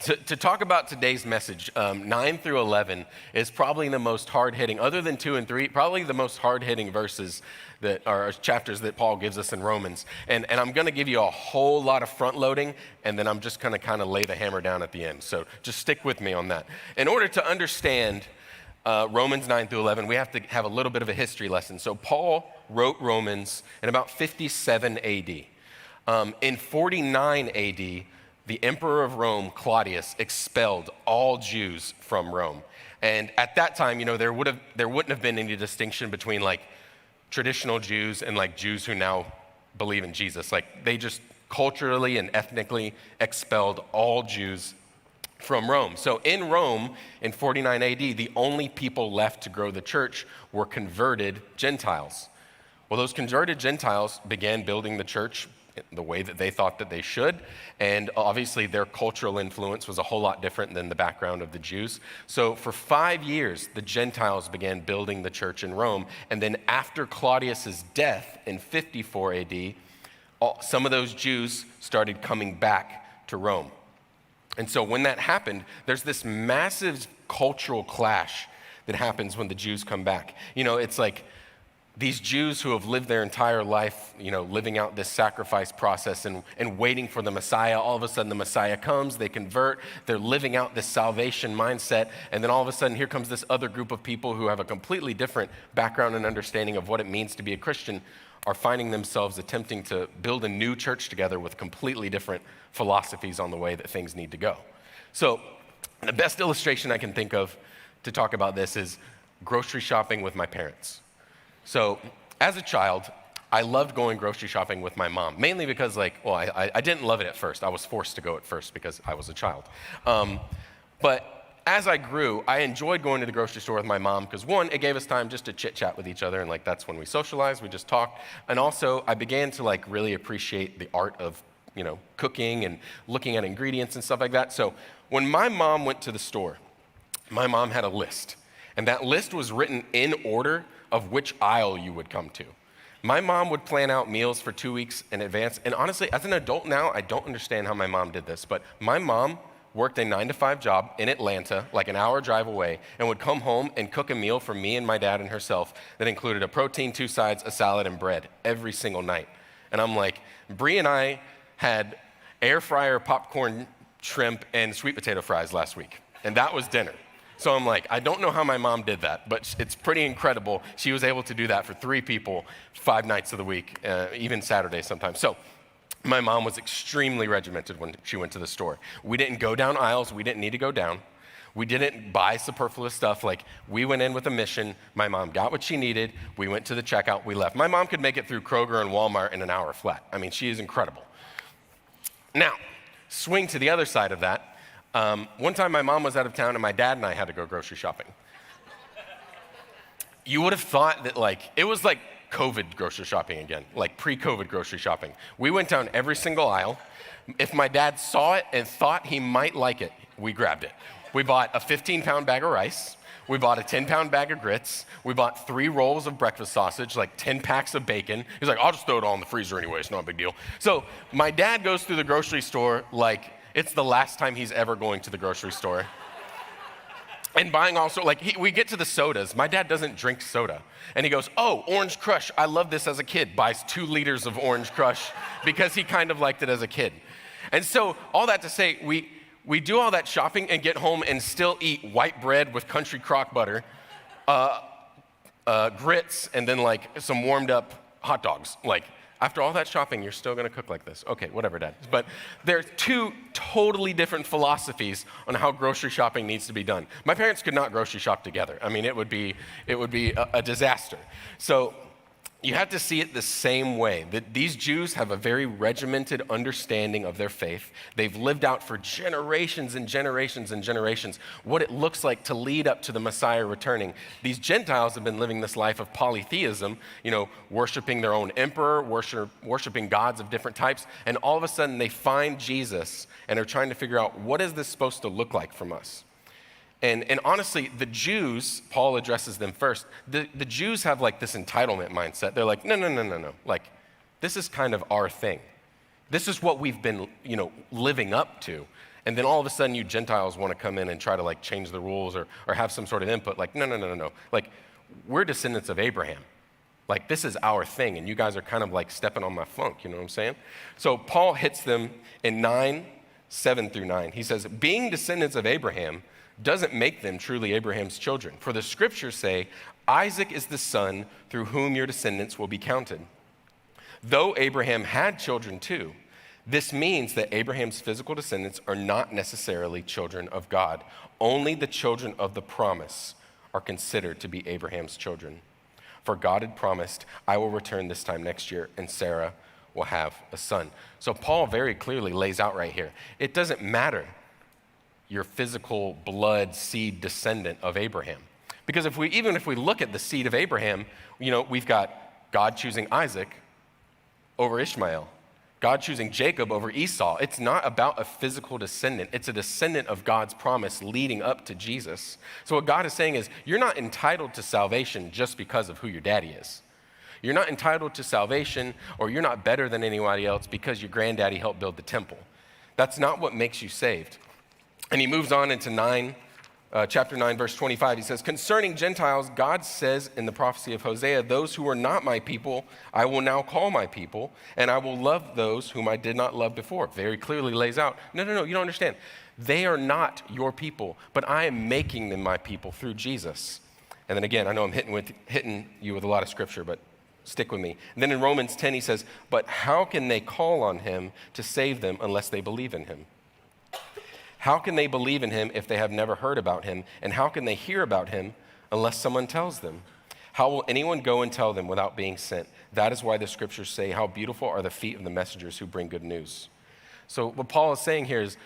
To talk about today's message, 9 through 11 is probably the most hard-hitting, other than 2 and 3, probably the most hard-hitting verses that are chapters that Paul gives us in Romans. And I'm going to give you a whole lot of front-loading, and then I'm just going to kind of lay the hammer down at the end. So just stick with me on that. In order to understand Romans 9 through 11, we have to have a little bit of a history lesson. So Paul wrote Romans in about 57 AD. In 49 AD, the emperor of Rome, Claudius, expelled all Jews from Rome. And at that time, there wouldn't have been any distinction between like traditional Jews and like Jews who now believe in Jesus. Like they just culturally and ethnically expelled all Jews from Rome. So in Rome, in 49 AD, the only people left to grow the church were converted Gentiles. Well, those converted Gentiles began building the church the way that they thought that they should, and obviously their cultural influence was a whole lot different than the background of the Jews. So for 5 years, the Gentiles began building the church in Rome, and then after Claudius's death in 54 AD, some of those Jews started coming back to Rome. And so when that happened, there's this massive cultural clash that happens when the Jews come back. It's like these Jews who have lived their entire life, living out this sacrifice process and waiting for the Messiah. All of a sudden the Messiah comes, they convert, they're living out this salvation mindset. And then all of a sudden here comes this other group of people who have a completely different background and understanding of what it means to be a Christian, are finding themselves attempting to build a new church together with completely different philosophies on the way that things need to go. So the best illustration I can think of to talk about this is grocery shopping with my parents. So as a child, I loved going grocery shopping with my mom, mainly because I didn't love it at first. I was forced to go at first because I was a child. But as I grew, I enjoyed going to the grocery store with my mom because one, it gave us time just to chit chat with each other, and that's when we socialized, we just talked. And also I began to really appreciate the art of, cooking and looking at ingredients and stuff like that. So when my mom went to the store, my mom had a list, and that list was written in order of which aisle you would come to. My mom would plan out meals for 2 weeks in advance. And honestly, as an adult now, I don't understand how my mom did this, but my mom worked a 9-to-5 job in Atlanta, like an hour drive away, and would come home and cook a meal for me and my dad and herself that included a protein, 2 sides, a salad, and bread every single night. And I'm like, Bree and I had air fryer, popcorn, shrimp, and sweet potato fries last week. And that was dinner. So I'm like, I don't know how my mom did that, but it's pretty incredible. She was able to do that for 3 people, 5 nights of the week, even Saturdays sometimes. So my mom was extremely regimented when she went to the store. We didn't go down aisles we didn't need to go down. We didn't buy superfluous stuff. We went in with a mission. My mom got what she needed. We went to the checkout. We left. My mom could make it through Kroger and Walmart in an hour flat. I mean, she is incredible. Now, swing to the other side of that. One time my mom was out of town and my dad and I had to go grocery shopping. You would have thought that it was like COVID grocery shopping again, like pre-COVID grocery shopping. We went down every single aisle. If my dad saw it and thought he might like it, we grabbed it. We bought a 15-pound bag of rice. We bought a 10-pound bag of grits. We bought 3 rolls of breakfast sausage, 10 packs of bacon. He's like, I'll just throw it all in the freezer anyway. It's not a big deal. So my dad goes through the grocery store like it's the last time he's ever going to the grocery store. And buying also, we get to the sodas. My dad doesn't drink soda. And he goes, oh, Orange Crush. I love this as a kid. Buys 2 liters of Orange Crush because he kind of liked it as a kid. And so all that to say, we do all that shopping and get home and still eat white bread with country crock butter, grits, and then some warmed up hot dogs. After all that shopping, you're still going to cook like this. Okay, whatever, Dad. But there are 2 totally different philosophies on how grocery shopping needs to be done. My parents could not grocery shop together. I mean, it would be a disaster. So you have to see it the same way, that these Jews have a very regimented understanding of their faith. They've lived out for generations and generations and generations what it looks like to lead up to the Messiah returning. These Gentiles have been living this life of polytheism, worshiping their own emperor, worshiping gods of different types, and all of a sudden they find Jesus and are trying to figure out, what is this supposed to look like from us? And honestly, the Jews, Paul addresses them first. The Jews have this entitlement mindset. They're like, no. This is kind of our thing. This is what we've been, living up to. And then all of a sudden you Gentiles want to come in and try to like change the rules or have some sort of input. Like, no. Like, we're descendants of Abraham. Like, this is our thing, and you guys are kind of like stepping on my funk, you know what I'm saying? So Paul hits them in 9:7-9. He says, being descendants of Abraham doesn't make them truly Abraham's children. For the scriptures say, Isaac is the son through whom your descendants will be counted. Though Abraham had children too, this means that Abraham's physical descendants are not necessarily children of God. Only the children of the promise are considered to be Abraham's children. For God had promised, I will return this time next year, and Sarah will have a son. So Paul very clearly lays out right here, it doesn't matter your physical blood seed descendant of Abraham. Because even if we look at the seed of Abraham, we've got God choosing Isaac over Ishmael, God choosing Jacob over Esau. It's not about a physical descendant. It's a descendant of God's promise leading up to Jesus. So what God is saying is, you're not entitled to salvation just because of who your daddy is. You're not entitled to salvation, or you're not better than anybody else because your granddaddy helped build the temple. That's not what makes you saved. And he moves on into chapter 9, verse 25. He says, concerning Gentiles, God says in the prophecy of Hosea, those who are not my people, I will now call my people, and I will love those whom I did not love before. Very clearly lays out, no, you don't understand. They are not your people, but I am making them my people through Jesus. And then again, I know I'm hitting you with a lot of scripture, but stick with me. And then in Romans 10, he says, but how can they call on him to save them unless they believe in him? How can they believe in him if they have never heard about him? And how can they hear about him unless someone tells them? How will anyone go and tell them without being sent? That is why the scriptures say, how beautiful are the feet of the messengers who bring good news. So what Paul is saying here is,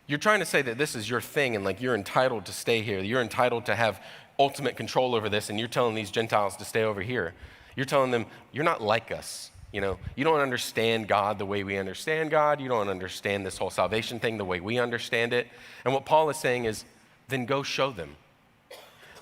you're trying to say that this is your thing and like you're entitled to stay here. You're entitled to have ultimate control over this, and you're telling these Gentiles to stay over here. You're telling them, you're not like us. You don't understand God the way we understand God. You don't understand this whole salvation thing the way we understand it. And what Paul is saying is, then go show them.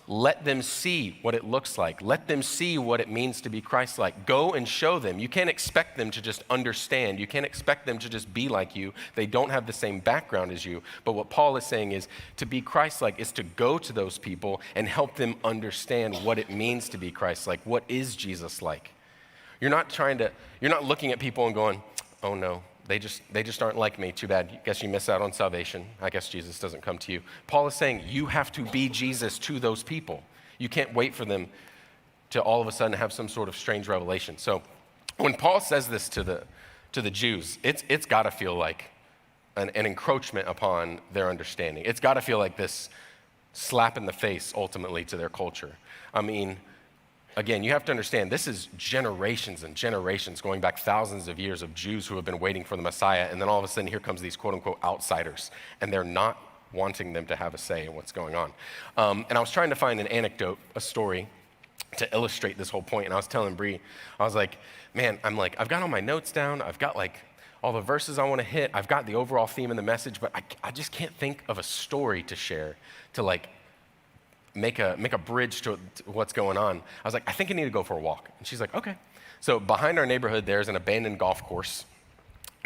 Let them see what it looks like. Let them see what it means to be Christ-like. Go and show them. You can't expect them to just understand. You can't expect them to just be like you. They don't have the same background as you. But what Paul is saying is, to be Christ-like is to go to those people and help them understand what it means to be Christ-like. What is Jesus like? You're not looking at people and going, oh no, they just aren't like me. Too bad. Guess you miss out on salvation. I guess Jesus doesn't come to you. Paul is saying you have to be Jesus to those people. You can't wait for them to all of a sudden have some sort of strange revelation. So when Paul says this to the Jews, it's got to feel like an encroachment upon their understanding. It's got to feel like this slap in the face ultimately to their culture. I mean, again, you have to understand, this is generations and generations going back thousands of years of Jews who have been waiting for the Messiah, and then all of a sudden here comes these quote-unquote outsiders, and they're not wanting them to have a say in what's going on. And I was trying to find an anecdote, a story, to illustrate this whole point, and I was telling Bree, I was like, man, I've got all my notes down, I've got like all the verses I want to hit, I've got the overall theme and the message, but I just can't think of a story to share to like make a bridge to what's going on. I was like, I think I need to go for a walk. And she's like, okay. So behind our neighborhood, there's an abandoned golf course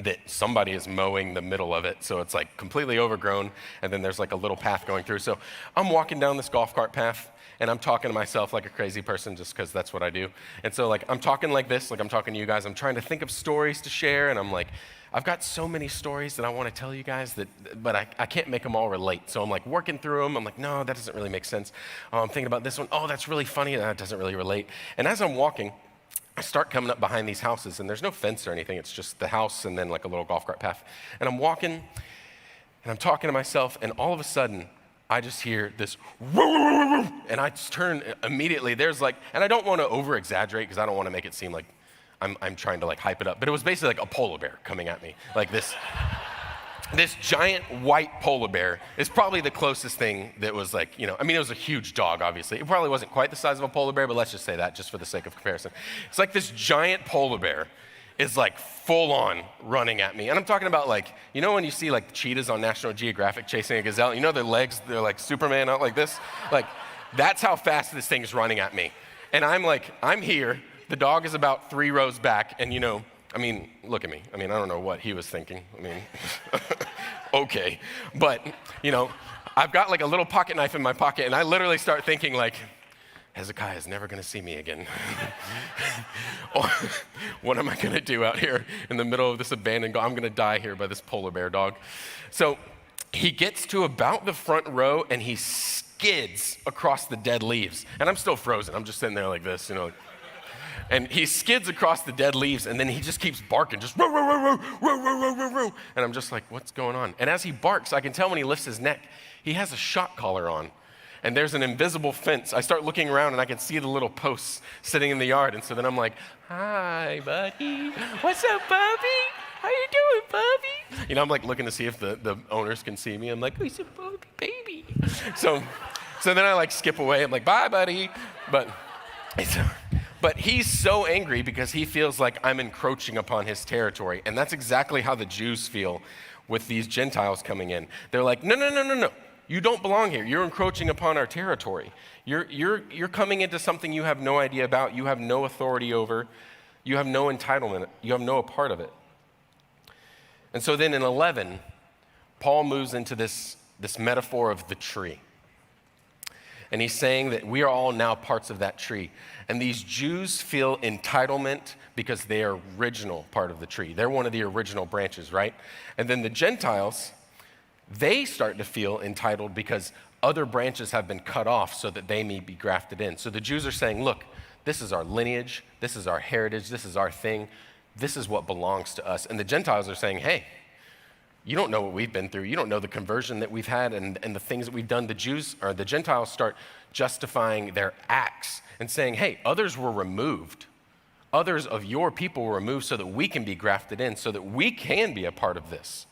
that somebody is mowing the middle of it. So it's like completely overgrown. And then there's like a little path going through. So I'm walking down this golf cart path and I'm talking to myself like a crazy person just because that's what I do. And so like I'm talking like this, like I'm talking to you guys. I'm trying to think of stories to share. And I'm like, I've got so many stories that I want to tell you guys but I can't make them all relate. So I'm like working through them. I'm like, no, that doesn't really make sense. I'm thinking about this one. Oh, that's really funny. That doesn't really relate. And as I'm walking, I start coming up behind these houses, and there's no fence or anything. It's just the house and then like a little golf cart path. And I'm walking, and I'm talking to myself, and all of a sudden, I just hear this, and I just turn immediately. There's like, and I don't want to over-exaggerate because I don't want to make it seem like I'm trying to like hype it up, but it was basically like a polar bear coming at me, like this. This giant white polar bear is probably the closest thing that was like, it was a huge dog, obviously. It probably wasn't quite the size of a polar bear, but let's just say that just for the sake of comparison. It's like this giant polar bear is like full on running at me. And I'm talking about like, when you see like cheetahs on National Geographic chasing a gazelle, their legs, they're like Superman out like this. Like, that's how fast this thing is running at me. And I'm here, the dog is about 3 rows back, and I mean, look at me. I mean, I don't know what he was thinking. I mean, okay. But, I've got like a little pocket knife in my pocket, and I literally start thinking like, Hezekiah is never going to see me again. Or, what am I going to do out here in the middle of this abandoned I'm going to die here by this polar bear dog. So he gets to about the front row, and he skids across the dead leaves. And I'm still frozen. I'm just sitting there like this, And he skids across the dead leaves, and then he just keeps barking, just row, row, row, row, row, row, row, row. And I'm just like, what's going on? And as he barks, I can tell when he lifts his neck, he has a shock collar on. And there's an invisible fence. I start looking around, and I can see the little posts sitting in the yard. And so then I'm like, hi, buddy. What's up, Bobby? How you doing, Bobby? I'm like looking to see if the owners can see me. I'm like, he's a Bobby baby. So then I like skip away. I'm like, bye, buddy. But he's so angry because he feels like I'm encroaching upon his territory. And that's exactly how the Jews feel with these Gentiles coming in. They're like, no. You don't belong here. You're encroaching upon our territory. You're coming into something you have no idea about. You have no authority over. You have no entitlement. You have no part of it. And so then in 11, Paul moves into this metaphor of the tree. And he's saying that we are all now parts of that tree. And these Jews feel entitlement because they are original part of the tree. They're one of the original branches, right? And then the Gentiles, they start to feel entitled because other branches have been cut off so that they may be grafted in. So the Jews are saying, look, this is our lineage, this is our heritage, this is our thing, this is what belongs to us. And the Gentiles are saying, hey, you don't know what we've been through. You don't know the conversion that we've had and the things that we've done. The Gentiles start justifying their acts and saying, hey, others were removed. Others of your people were removed so that we can be grafted in, so that we can be a part of this.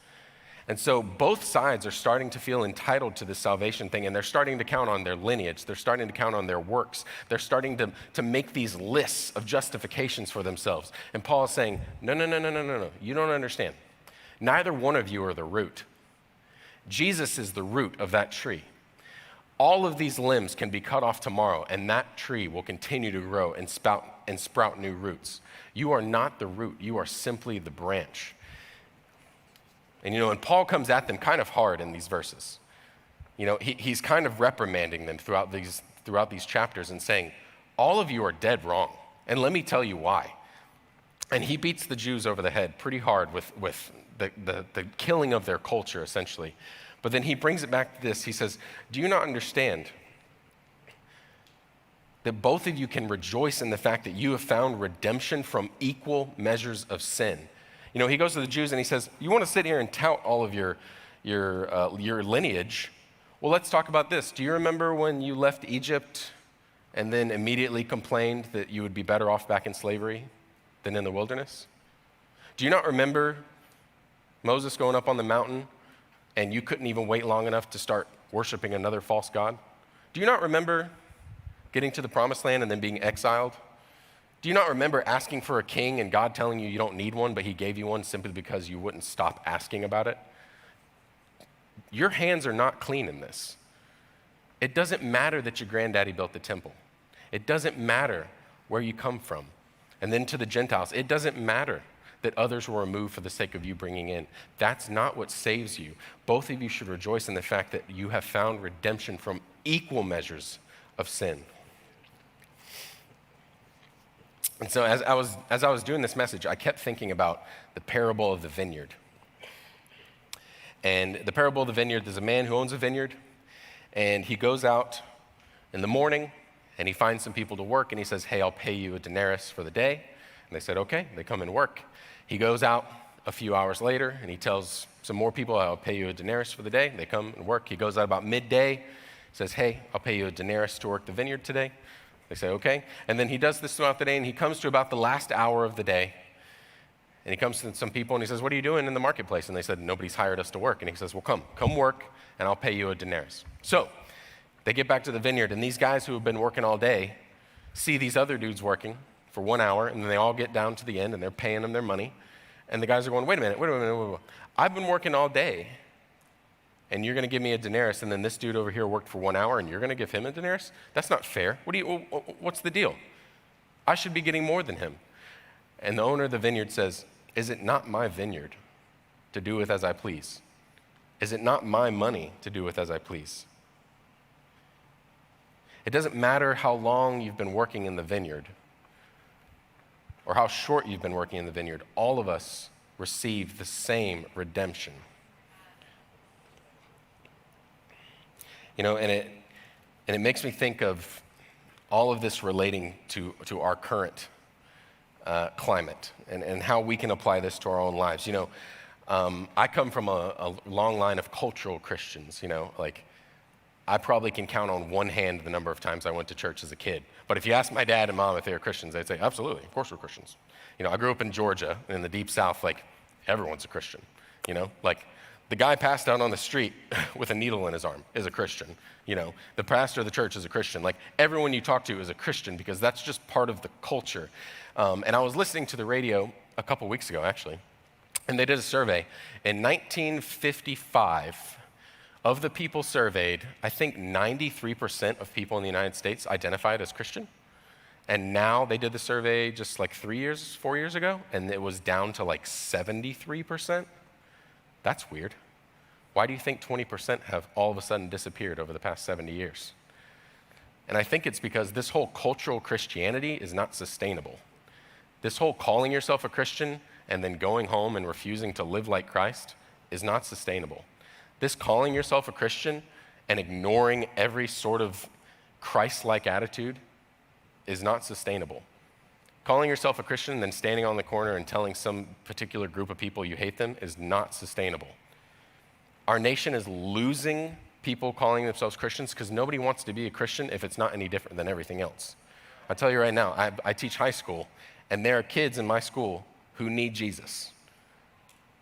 And so both sides are starting to feel entitled to this salvation thing, and they're starting to count on their lineage. They're starting to count on their works. They're starting to make these lists of justifications for themselves. And Paul is saying, no. You don't understand. Neither one of you are the root. Jesus is the root of that tree. All of these limbs can be cut off tomorrow, and that tree will continue to grow and sprout new roots. You are not the root. You are simply the branch. And Paul comes at them kind of hard in these verses. He's kind of reprimanding them throughout these chapters and saying, all of you are dead wrong, and let me tell you why. And he beats the Jews over the head pretty hard with the killing of their culture, essentially. But then he brings it back to this. He says, do you not understand that both of you can rejoice in the fact that you have found redemption from equal measures of sin? He goes to the Jews and he says, you want to sit here and tout all of your lineage? Well, let's talk about this. Do you remember when you left Egypt and then immediately complained that you would be better off back in slavery than in the wilderness? Do you not remember Moses going up on the mountain and you couldn't even wait long enough to start worshiping another false god? Do you not remember getting to the promised land and then being exiled? Do you not remember asking for a king and God telling you don't need one, but he gave you one simply because you wouldn't stop asking about it? Your hands are not clean in this. It doesn't matter that your granddaddy built the temple. It doesn't matter where you come from. And then to the Gentiles, it doesn't matter that others were removed for the sake of you bringing in. That's not what saves you. Both of you should rejoice in the fact that you have found redemption from equal measures of sin. And so as I was doing this message, I kept thinking about the parable of the vineyard. And the parable of the vineyard, there's a man who owns a vineyard, and he goes out in the morning, and he finds some people to work, and he says, hey, I'll pay you a denarius for the day. And they said, okay. They come and work. He goes out a few hours later, and he tells some more people, I'll pay you a denarius for the day. They come and work. He goes out about midday, says, hey, I'll pay you a denarius to work the vineyard today. They say, okay. And then he does this throughout the day, and he comes to about the last hour of the day, and he comes to some people, and he says, what are you doing in the marketplace? And they said, nobody's hired us to work. And he says, well, come work, and I'll pay you a denarius. So they get back to the vineyard, and these guys who have been working all day see these other dudes working for 1 hour, and then they all get down to the end, and they're paying them their money. And the guys are going, wait a minute. I've been working all day, and you're going to give me a denarius, and then this dude over here worked for 1 hour, and you're going to give him a denarius? That's not fair. What's the deal? I should be getting more than him. And the owner of the vineyard says, Is it not my vineyard to do with as I please? Is it not my money to do with as I please? It doesn't matter how long you've been working in the vineyard or how short you've been working in the vineyard. All of us receive the same redemption. You know, and it makes me think of all of this relating to our current climate and how we can apply this to our own lives. You know, I come from a long line of cultural Christians, you know, like I probably can count on one hand the number of times I went to church as a kid. But if you ask my dad and mom if they were Christians, they'd say, absolutely, of course we're Christians. You know, I grew up in Georgia, in the deep South, like everyone's a Christian, you know? Like the guy passed out on the street with a needle in his arm is a Christian, you know? The pastor of the church is a Christian. Like everyone you talk to is a Christian because that's just part of the culture. And I was listening to the radio a couple weeks ago, actually, and they did a survey. In 1955, of the people surveyed, I think 93% of people in the United States identified as Christian. And now they did the survey just like 4 years ago, and it was down to like 73%. That's weird. Why do you think 20% have all of a sudden disappeared over the past 70 years? And I think it's because this whole cultural Christianity is not sustainable. This whole calling yourself a Christian and then going home and refusing to live like Christ is not sustainable. This calling yourself a Christian and ignoring every sort of Christ-like attitude is not sustainable. Calling yourself a Christian and then standing on the corner and telling some particular group of people you hate them is not sustainable. Our nation is losing people calling themselves Christians because nobody wants to be a Christian if it's not any different than everything else. I tell you right now, I teach high school, and there are kids in my school who need Jesus.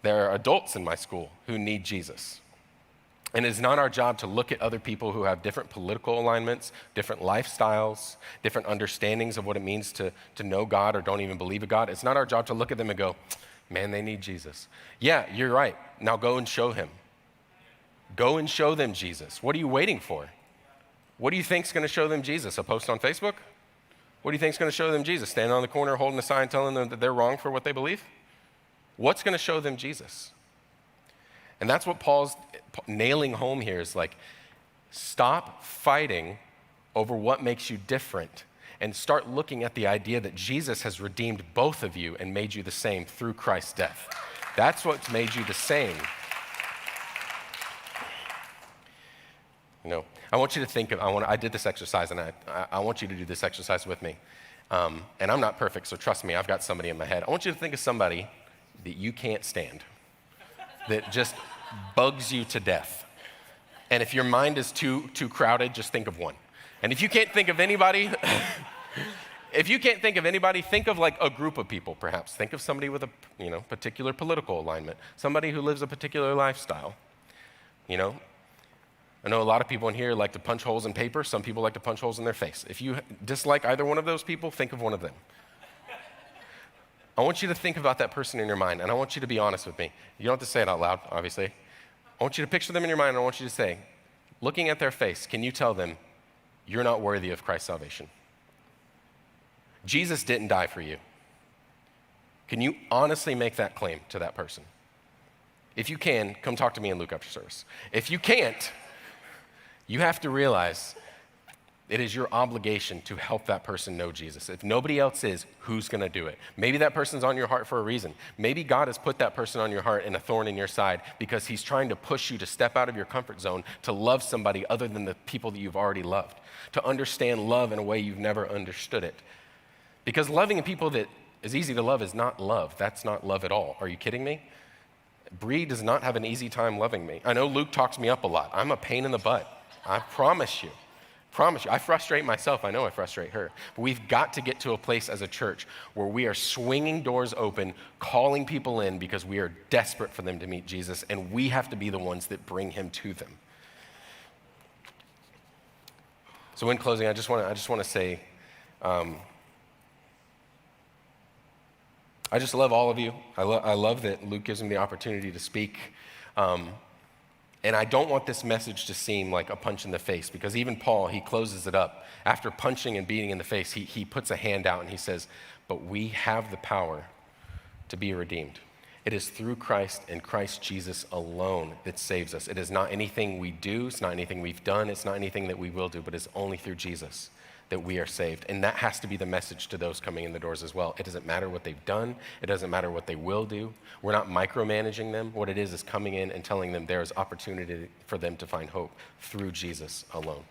There are adults in my school who need Jesus. And it is not our job to look at other people who have different political alignments, different lifestyles, different understandings of what it means to know God or don't even believe in God. It's not our job to look at them and go, man, they need Jesus. Yeah, you're right. Now go and show him. Go and show them Jesus. What are you waiting for? What do you think is going to show them Jesus? A post on Facebook? What do you think is going to show them Jesus? Standing on the corner holding a sign telling them that they're wrong for what they believe? What's going to show them Jesus? And that's what Paul's nailing home here is like, stop fighting over what makes you different and start looking at the idea that Jesus has redeemed both of you and made you the same through Christ's death. That's what's made you the same. You know, I want you to think of, I did this exercise and I want you to do this exercise with me. And I'm not perfect, so trust me, I've got somebody in my head. I want you to think of somebody that you can't stand, that just bugs you to death. And if your mind is too crowded, just think of one. And if you can't think of anybody, think of like a group of people perhaps. Think of somebody with a particular political alignment, somebody who lives a particular lifestyle. You know, I know a lot of people in here like to punch holes in paper. Some people like to punch holes in their face. If you dislike either one of those people, think of one of them. I want you to think about that person in your mind, and I want you to be honest with me. You don't have to say it out loud, obviously. I want you to picture them in your mind, and I want you to say, looking at their face, can you tell them, you're not worthy of Christ's salvation? Jesus didn't die for you. Can you honestly make that claim to that person? If you can, come talk to me in Luke after service. If you can't, you have to realize it is your obligation to help that person know Jesus. If nobody else is, who's going to do it? Maybe that person's on your heart for a reason. Maybe God has put that person on your heart and a thorn in your side because he's trying to push you to step out of your comfort zone to love somebody other than the people that you've already loved, to understand love in a way you've never understood it. Because loving people that is easy to love is not love. That's not love at all. Are you kidding me? Bree does not have an easy time loving me. I know Luke talks me up a lot. I'm a pain in the butt. I promise you. I frustrate myself. I know I frustrate her. But we've got to get to a place as a church where we are swinging doors open, calling people in because we are desperate for them to meet Jesus, and we have to be the ones that bring him to them. So in closing, I just want to say, I just love all of you. I love that Luke gives me the opportunity to speak. And I don't want this message to seem like a punch in the face, because even Paul, he closes it up. After punching and beating in the face, he puts a hand out and he says, but we have the power to be redeemed. It is through Christ and Christ Jesus alone that saves us. It is not anything we do, it's not anything we've done, it's not anything that we will do, but it's only through Jesus that we are saved. And that has to be the message to those coming in the doors as well. It doesn't matter what they've done, it doesn't matter what they will do. We're not micromanaging them. What it is coming in and telling them there is opportunity for them to find hope through Jesus alone.